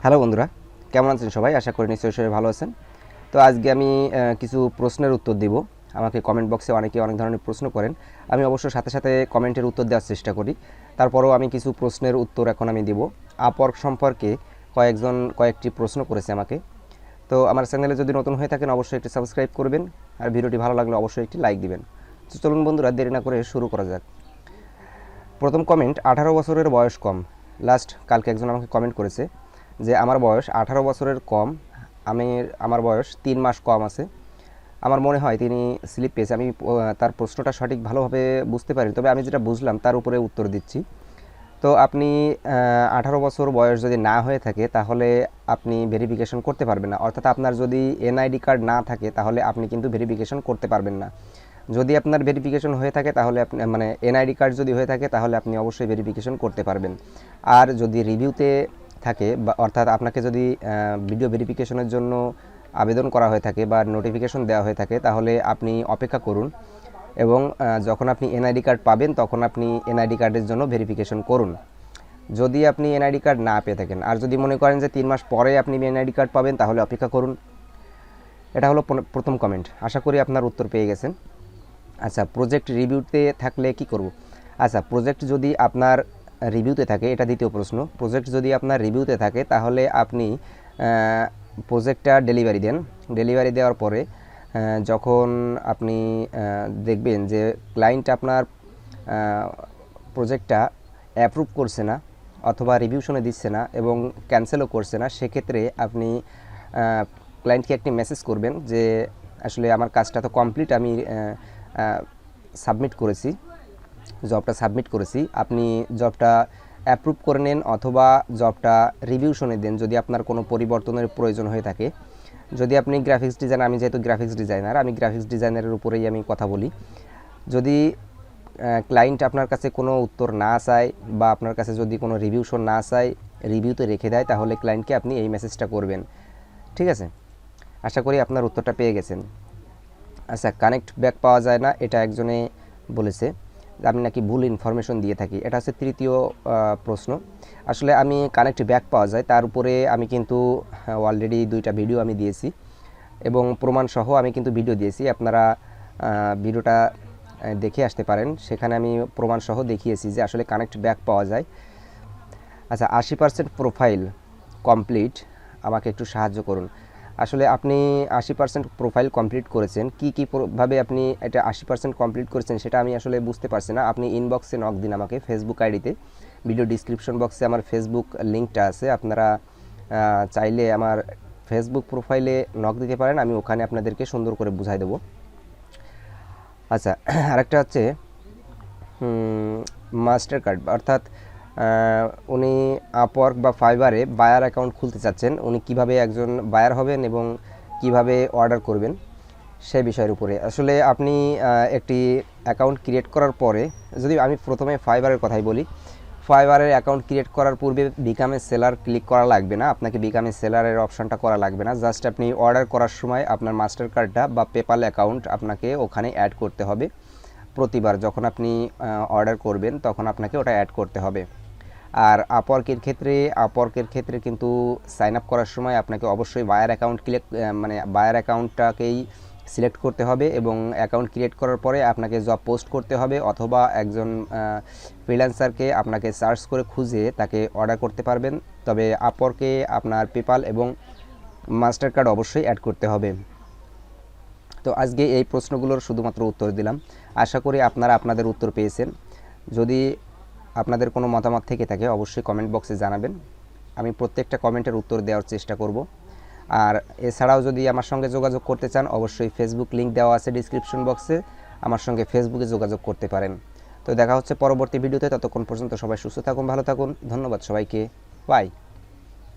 Hello বন্ধুরা, কেমন আছেন সবাই? আশা করি নিশ্চয়ই সবাই ভালো আছেন। তো আজকে আমি কিছু প্রশ্নের উত্তর দিব। আমাকে কমেন্ট বক্সে অনেকে অনেক ধরনের প্রশ্ন করেন। আমি অবশ্য সাথে সাথে কমেন্টের উত্তর দেওয়ার চেষ্টা করি। তারপরেও আমি কিছু প্রশ্নের উত্তর এখন আমি দিব। আপওয়ার্ক সম্পর্কে কয়েকটি প্রশ্ন করেছে আমাকে। তো আমার চ্যানেলে যদি নতুন হয়ে থাকেন অবশ্যই একটি সাবস্ক্রাইব করবেন, আর ভিডিওটি ভালো লাগলে অবশ্যই একটি লাইক দিবেন। তো চলুন বন্ধুরা, দেরি না করে শুরু করা যাক। প্রথম কমেন্ট, 18 বছরের বয়স কম। কালকে একজন আমাকে কমেন্ট করেছে যে আমার বয়স 18 বছরের কম, আমার বয়স 3 মাস কম আছে। আমার মনে হয় তিনি স্লিপ পেয়েছে। আমি তার প্রশ্নটা সঠিক ভালোভাবে বুঝতে পারি, তবে আমি যেটা বুঝলাম তার উপরে উত্তর দিচ্ছি। তো আপনি 18 বছর বয়স যদি না হয়ে থাকে তাহলে আপনি ভেরিফিকেশন করতে পারবেন না। অর্থাৎ আপনার যদি এনআইডি কার্ড না থাকে তাহলে আপনি কিন্তু ভেরিফিকেশন করতে পারবেন না। যদি আপনার ভেরিফিকেশন হয়ে থাকে তাহলে আপনি এনআইডি কার্ড যদি হয়ে থাকে তাহলে আপনি অবশ্যই ভেরিফিকেশন করতে পারবেন। আর যদি রিভিউতে থাকে বা অর্থাৎ আপনাকে যদি ভিডিও ভেরিফিকেশনের জন্য আবেদন করা হয়ে থাকে বা নোটিফিকেশন দেওয়া হয়ে থাকে তাহলে আপনি অপেক্ষা করুন এবং যখন আপনি এনআইডি কার্ড পাবেন তখন আপনি এনআইডি কার্ডের জন্য ভেরিফিকেশন করুন। যদি আপনি এনআইডি কার্ড না পেয়ে থাকেন আর যদি মনে করেন যে 3 মাস পরে আপনি এনআইডি কার্ড পাবেন তাহলে অপেক্ষা করুন। এটা হলো প্রথম কমেন্ট। আশা করি আপনার উত্তর পেয়ে গেছেন। আচ্ছা, প্রজেক্ট রিভিউতে থাকলে কি করব? আচ্ছা, প্রজেক্ট যদি আপনার রিভিউতে থাকে, এটা দ্বিতীয় প্রশ্ন। প্রজেক্ট যদি আপনার রিভিউতে থাকে তাহলে আপনি প্রজেক্টটা ডেলিভারি দেন। ডেলিভারি দেওয়ার পরে যখন আপনি দেখবেন যে ক্লায়েন্ট আপনার প্রজেক্টটা অ্যাপ্রুভ করছে না অথবা রিভিউশনে দিচ্ছে না এবং ক্যান্সেলও করছে না, সেক্ষেত্রে আপনি ক্লায়েন্টকে একটি মেসেজ করবেন যে আসলে আমার কাজটা তো কমপ্লিট, আমি জবটা সাবমিট করেছি, আপনি জবটা অ্যাপ্রুভ করে নেন অথবা জবটা রিভিউশনে দেন যদি আপনার কোনো পরিবর্তনের প্রয়োজন হয়ে থাকে। যদি আপনি গ্রাফিক্স ডিজাইনার, আমি যেহেতু গ্রাফিক্স ডিজাইনার, আমি গ্রাফিক্স ডিজাইনারের উপরেই আমি কথা বলি। যদি ক্লায়েন্ট আপনার কাছে কোনো উত্তর না চায় বা আপনার কাছে যদি কোনো রিভিউশন না চায়, রিভিউতে রেখে দেয়, তাহলে ক্লায়েন্টকে আপনি এই মেসেজটা করবেন। ঠিক আছে, আশা করি আপনার উত্তরটা পেয়ে গেছেন। আচ্ছা, কানেক্ট ব্যাক পাওয়া যায় না, এটা একজনে বলেছে আমি নাকি ভুল ইনফরমেশন দিয়ে থাকি। এটা হচ্ছে তৃতীয় প্রশ্ন। আসলে আমি কানেক্ট ব্যাক পাওয়া যায় তার উপরে আমি কিন্তু অলরেডি 2টা ভিডিও আমি দিয়েছি এবং প্রমাণসহ আমি কিন্তু ভিডিও দিয়েছি। আপনারা ভিডিওটা দেখে আসতে পারেন, সেখানে আমি প্রমাণসহ দেখিয়েছি যে আসলে কানেক্ট ব্যাক পাওয়া যায়। আচ্ছা, 80% প্রোফাইল কমপ্লিট, আমাকে একটু সাহায্য করুন। আসলে আপনি 80% প্রোফাইল কমপ্লিট করেছেন, কীভাবে আপনি এটা 80% কমপ্লিট করেছেন সেটা আমি আসলে বুঝতে পারছি না। আপনি ইনবক্সে নক দিন আমাকে, ফেসবুক আইডিতে। ভিডিও ডিসক্রিপশন বক্সে আমার ফেসবুক লিঙ্কটা আছে, আপনারা চাইলে আমার ফেসবুক প্রোফাইলে নক দিতে পারেন, আমি ওখানে আপনাদেরকে সুন্দর করে বুঝাই দেবো। আচ্ছা, আরেকটা হচ্ছে মাস্টার কার্ড, অর্থাৎ উনি আপওয়ার্ক বা ফাইবারে বায়ার অ্যাকাউন্ট খুলতে চাচ্ছেন। উনি কিভাবে একজন বায়ার হবেন এবং কিভাবে অর্ডার করবেন সেই বিষয়ের উপরে। আসলে আপনি একটি অ্যাকাউন্ট ক্রিয়েট করার পরে, যদি আমি প্রথমে ফাইবারের কথাই বলি, ফাইবারের অ্যাকাউন্ট ক্রিয়েট করার পূর্বে বিকাম এ সেলার ক্লিক করা লাগবে না, আপনাকে বিকাম এ সেলারের অপশানটা করা লাগবে না। জাস্ট আপনি অর্ডার করার সময় আপনার মাস্টার কার্ডটা বা পেপাল অ্যাকাউন্ট আপনাকে ওখানে অ্যাড করতে হবে। প্রতিবার যখন আপনি অর্ডার করবেন তখন আপনাকে ওটা অ্যাড করতে হবে। আর আপওয়ার্কের ক্ষেত্রে কিন্তু সাইন আপ করার সময় আপনাকে অবশ্যই বায়ার অ্যাকাউন্টটাকেই সিলেক্ট করতে হবে এবং অ্যাকাউন্ট ক্রিয়েট করার পরে আপনাকে জব পোস্ট করতে হবে অথবা একজন ফ্রিল্যান্সারকে আপনাকে সার্চ করে খুঁজে তাকে অর্ডার করতে পারবেন। তবে আপওয়ার্কে আপনার পেপাল এবং মাস্টার কার্ড অবশ্যই অ্যাড করতে হবে। তো আজকে এই প্রশ্নগুলোর শুধুমাত্র উত্তর দিলাম। আশা করি আপনারা আপনাদের উত্তর পেয়েছেন। যদি আপনাদের কোনো মতামত থেকে থাকে অবশ্যই কমেন্ট বক্সে জানাবেন, আমি প্রত্যেকটা কমেন্টের উত্তর দেওয়ার চেষ্টা করব। আর এছাড়াও যদি আমার সঙ্গে যোগাযোগ করতে চান অবশ্যই ফেসবুক লিঙ্ক দেওয়া আছে ডিসক্রিপশন বক্সে, আমার সঙ্গে ফেসবুকে যোগাযোগ করতে পারেন। তো দেখা হচ্ছে পরবর্তী ভিডিওতে, ততক্ষণ পর্যন্ত সবাই সুস্থ থাকুন, ভালো থাকুন। ধন্যবাদ সবাইকে, বাই।